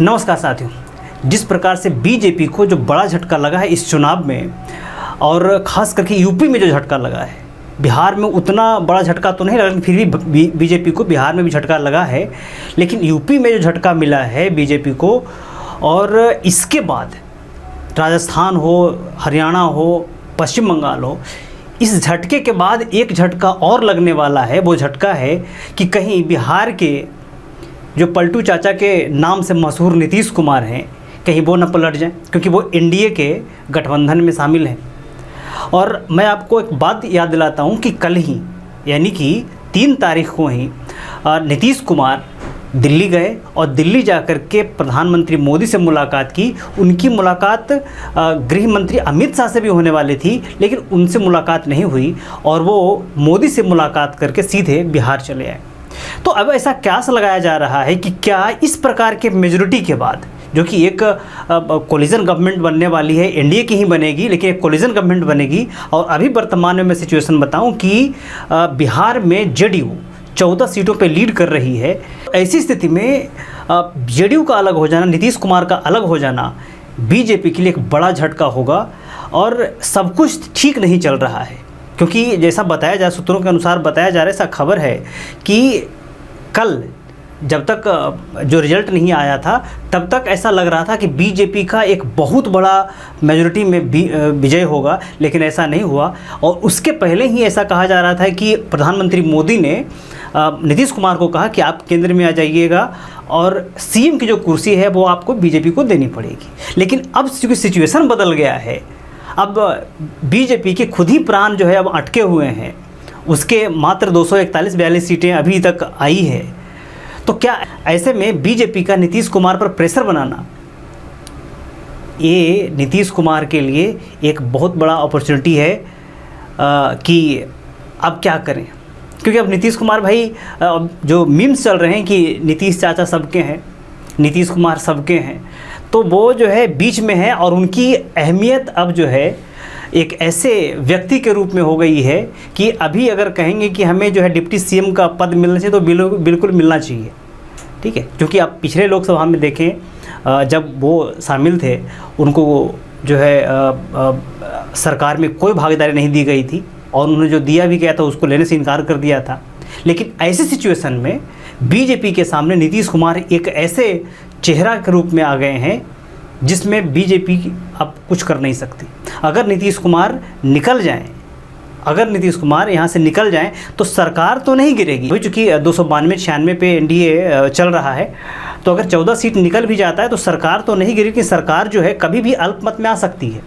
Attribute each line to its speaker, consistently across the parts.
Speaker 1: नमस्कार साथियों, जिस प्रकार से बीजेपी को जो बड़ा झटका लगा है इस चुनाव में, और ख़ास करके यूपी में जो झटका लगा है, बिहार में उतना बड़ा झटका तो नहीं लगा, लेकिन फिर भी बीजेपी को बिहार में भी झटका लगा है। लेकिन यूपी में जो झटका मिला है बीजेपी को, और इसके बाद राजस्थान हो, हरियाणा हो, पश्चिम बंगाल हो, इस झटके के बाद एक झटका और लगने वाला है। वो झटका है कि कहीं बिहार के जो पलटू चाचा के नाम से मशहूर नीतीश कुमार हैं, कहीं वो न पलट जाएं, क्योंकि वो एनडीए के गठबंधन में शामिल हैं। और मैं आपको एक बात याद दिलाता हूं कि कल ही, यानी कि 3 तारीख को ही नीतीश कुमार दिल्ली गए और दिल्ली जाकर के प्रधानमंत्री मोदी से मुलाकात की। उनकी मुलाकात गृह मंत्री अमित शाह से भी होने वाली थी, लेकिन उनसे मुलाकात नहीं हुई और वो मोदी से मुलाकात करके सीधे बिहार चले आए। तो अब ऐसा क्यास लगाया जा रहा है कि क्या इस प्रकार के मेजॉरिटी के बाद, जो कि एक कोलिजन गवर्नमेंट बनने वाली है, एनडीए की ही बनेगी, लेकिन एक कोलिजन गवर्नमेंट बनेगी, और अभी वर्तमान में मैं सिचुएशन बताऊं कि बिहार में जेडीयू 14 सीटों पे लीड कर रही है। ऐसी स्थिति में जेडीयू का अलग हो जाना, नीतीश कुमार का अलग हो जाना बीजेपी के लिए एक बड़ा झटका होगा। और सब कुछ ठीक नहीं चल रहा है, क्योंकि जैसा बताया जा, सूत्रों के अनुसार बताया जा रहा है, ऐसा खबर है कि कल जब तक जो रिजल्ट नहीं आया था तब तक ऐसा लग रहा था कि बीजेपी का एक बहुत बड़ा मेजॉरिटी में विजय होगा, लेकिन ऐसा नहीं हुआ। और उसके पहले ही ऐसा कहा जा रहा था कि प्रधानमंत्री मोदी ने नीतीश कुमार को कहा कि आप केंद्र में आ जाइएगा और सीएम की जो कुर्सी है वो आपको बीजेपी को देनी पड़ेगी। लेकिन अब चूँकि सिचुएशन बदल गया है, अब बीजेपी के खुद ही प्राण जो है अब अटके हुए हैं, उसके मात्र 241-42 सीटें अभी तक आई है। तो क्या ऐसे में बीजेपी का नीतीश कुमार पर प्रेशर बनाना, ये नीतीश कुमार के लिए एक बहुत बड़ा अपॉर्चुनिटी है कि अब क्या करें। क्योंकि अब नीतीश कुमार भाई, जो मीम्स चल रहे हैं कि नीतीश चाचा सबके हैं, नीतीश कुमार सबके हैं, तो वो जो है बीच में है। और उनकी अहमियत अब जो है एक ऐसे व्यक्ति के रूप में हो गई है कि अभी अगर कहेंगे कि हमें जो है डिप्टी सीएम का पद मिलना चाहिए तो बिल्कुल मिलना चाहिए, ठीक है। क्योंकि आप पिछले लोकसभा में देखें, जब वो शामिल थे, उनको जो है सरकार में कोई भागीदारी नहीं दी गई थी, और उन्होंने जो दिया भी गया था उसको लेने से इनकार कर दिया था। लेकिन ऐसी सिचुएशन में बीजेपी के सामने नीतीश कुमार एक ऐसे चेहरा के रूप में आ गए हैं जिसमें बीजेपी अब कुछ कर नहीं सकती। अगर नीतीश कुमार निकल जाएं, अगर नीतीश कुमार यहाँ से निकल जाएं तो सरकार तो नहीं गिरेगी, चूँकि 292-96 पे एनडीए चल रहा है। तो अगर 14 सीट निकल भी जाता है तो सरकार तो नहीं गिरेगी। सरकार जो है कभी भी अल्पमत में आ सकती है।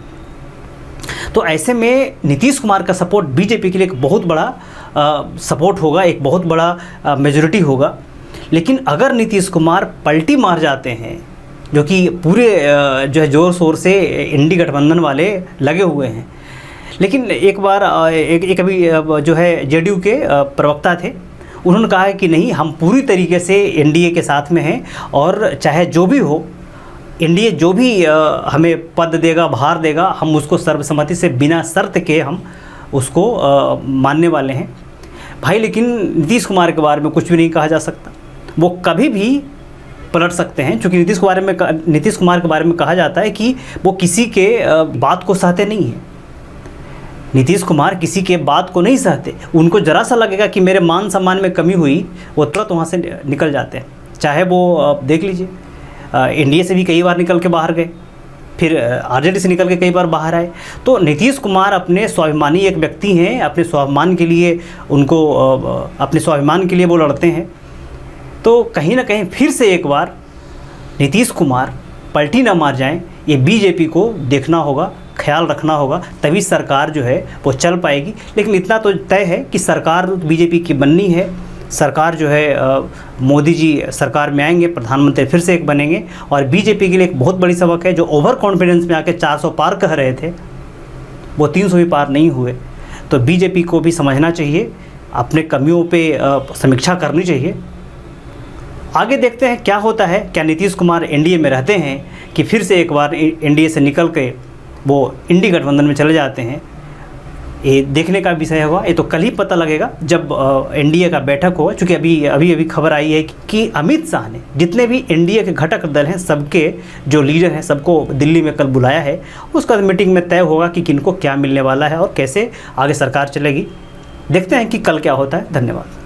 Speaker 1: तो ऐसे में नीतीश कुमार का सपोर्ट बीजेपी के लिए एक बहुत बड़ा सपोर्ट होगा, एक बहुत बड़ा मेजॉरिटी होगा। लेकिन अगर नीतीश कुमार पलटी मार जाते हैं, जो कि पूरे जो है ज़ोर शोर से इंडी गठबंधन वाले लगे हुए हैं, लेकिन एक बार एक अभी जो है जेडीयू के प्रवक्ता थे, उन्होंने कहा है कि नहीं, हम पूरी तरीके से एनडीए के साथ में हैं, और चाहे जो भी हो, एनडीए जो भी हमें पद देगा, भार देगा, हम उसको सर्वसम्मति से बिना शर्त के हम उसको मानने वाले हैं भाई। लेकिन नीतीश कुमार के बारे में कुछ भी नहीं कहा जा सकता, वो कभी भी पलट सकते हैं। क्योंकि नीतीश कुमार के बारे में कहा जाता है कि वो किसी के बात को सहते नहीं हैं। नीतीश कुमार किसी के बात को नहीं सहते, उनको जरा सा लगेगा कि मेरे मान सम्मान में कमी हुई, वो तुरंत वहाँ से निकल जाते हैं। चाहे वो देख लीजिए, एनडीए से भी कई बार निकल के बाहर गए, फिर आरजेडी से निकल के कई बार बाहर आए। तो नीतीश कुमार अपने स्वाभिमानी एक व्यक्ति हैं, अपने स्वाभिमान के लिए उनको अपने स्वाभिमान के लिए वो लड़ते हैं। तो कहीं ना कहीं फिर से एक बार नीतीश कुमार पलटी ना मार जाएं, ये बीजेपी को देखना होगा, ख्याल रखना होगा, तभी सरकार जो है वो चल पाएगी। लेकिन इतना तो तय है कि सरकार बीजेपी की बननी है। सरकार जो है मोदी जी सरकार में आएंगे, प्रधानमंत्री फिर से एक बनेंगे। और बीजेपी के लिए एक बहुत बड़ी सबक है, जो ओवर कॉन्फिडेंस में आके 400 पार कह रहे थे, वो 300 भी पार नहीं हुए। तो बीजेपी को भी समझना चाहिए, अपने कमियों पर समीक्षा करनी चाहिए। आगे देखते हैं क्या होता है। क्या नीतीश कुमार एनडीए में रहते हैं कि फिर से एक बार एनडीए से निकल के वो इंडी गठबंधन में चले जाते हैं, ये देखने का विषय होगा। ये तो कल ही पता लगेगा जब एनडीए का बैठक होगा, क्योंकि अभी खबर आई है कि अमित शाह ने जितने भी एनडीए के घटक दल हैं सबके जो लीडर हैं सबको दिल्ली में कल बुलाया है। उसका मीटिंग में तय होगा कि किनको क्या मिलने वाला है और कैसे आगे सरकार चलेगी। देखते हैं कि कल क्या होता है। धन्यवाद।